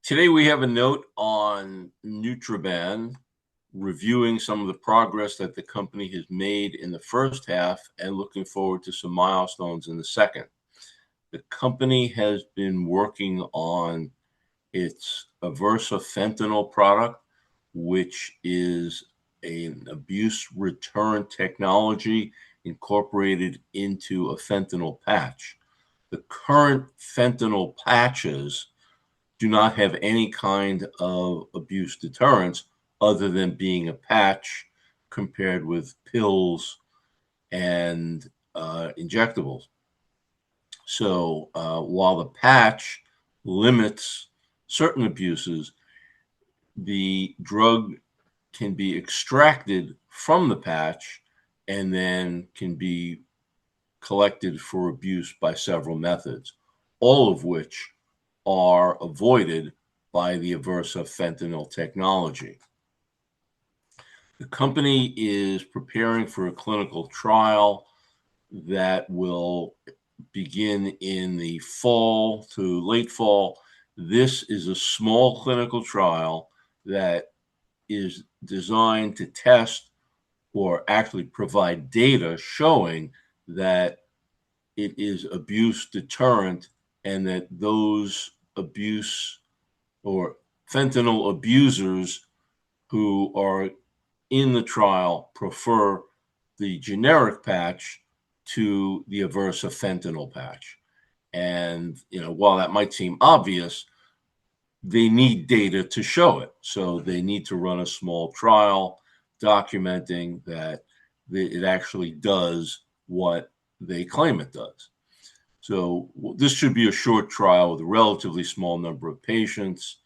Today we have a note on Nutriband, reviewing some of the progress that the company has made in the first half and looking forward to some milestones in the second. The company has been working on its AVERSA Fentanyl product, which is an abuse return technology incorporated into a fentanyl patch. The current fentanyl patches do not have any kind of abuse deterrence other than being a patch compared with pills and injectables. So while the patch limits certain abuses, the drug can be extracted from the patch and then can be collected for abuse by several methods, all of which are avoided by the AVERSA Fentanyl technology. The company is preparing for a clinical trial that will begin in the fall to late fall. This is a small clinical trial that is designed to test or actually provide data showing that it is abuse deterrent and that those abuse or fentanyl abusers who are in the trial prefer the generic patch to the AVERSA Fentanyl patch. And, while that might seem obvious, they need data to show it. So they need to run a small trial documenting that it actually does what they claim it does. So this should be a short trial with a relatively small number of patients,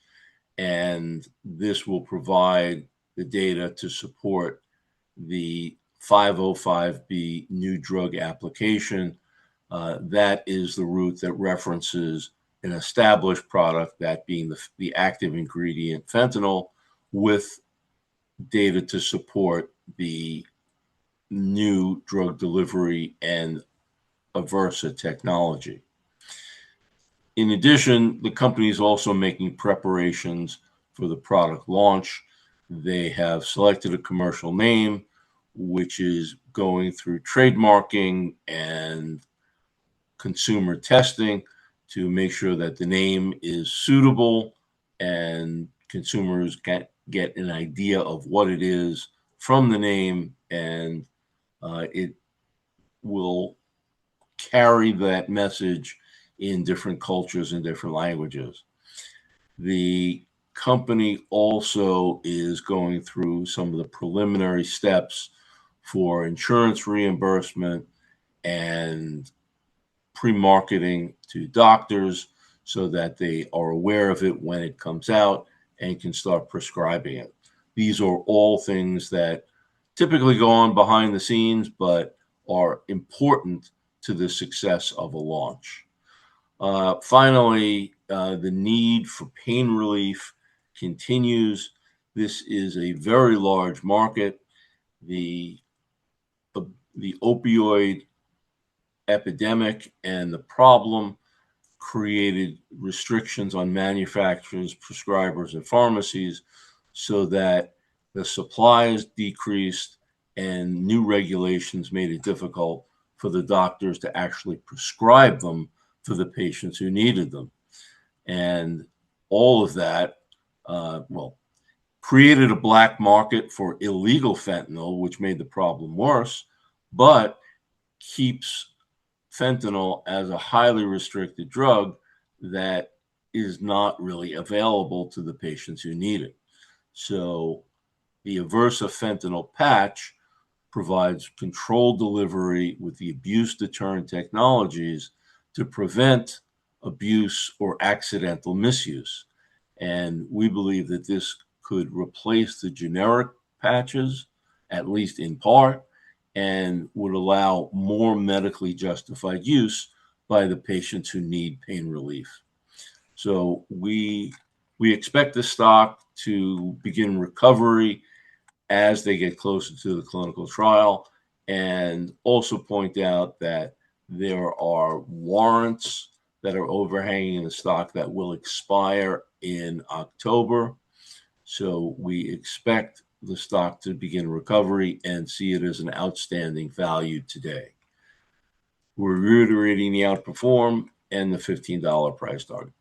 and this will provide the data to support the 505B new drug application. That is the route that references an established product, that being the active ingredient fentanyl, with data to support the new drug delivery and AVERSA technology. In addition, the company is also making preparations for the product launch. They have selected a commercial name, which is going through trademarking and consumer testing to make sure that the name is suitable and consumers get an idea of what it is from the name, and it will carry that message in different cultures and different languages. The company also is going through some of the preliminary steps for insurance reimbursement and pre-marketing to doctors so that they are aware of it when it comes out and can start prescribing it. These are all things that typically go on behind the scenes, but are important to the success of a launch. Finally, the need for pain relief continues. This is a very large market. The opioid epidemic and the problem created restrictions on manufacturers, prescribers, and pharmacies so that the supplies decreased and new regulations made it difficult for the doctors to actually prescribe them for the patients who needed them. And all of that, created a black market for illegal fentanyl, which made the problem worse, but keeps fentanyl as a highly restricted drug that is not really available to the patients who need it. So the AVERSA Fentanyl patch provides controlled delivery with the abuse deterrent technologies to prevent abuse or accidental misuse. And we believe that this could replace the generic patches, at least in part, and would allow more medically justified use by the patients who need pain relief. So we expect the stock to begin recovery as they get closer to the clinical trial, and also point out that there are warrants that are overhanging the stock that will expire in October. So we expect the stock to begin recovery and see it as an outstanding value today. We're reiterating the outperform and the $15 price target.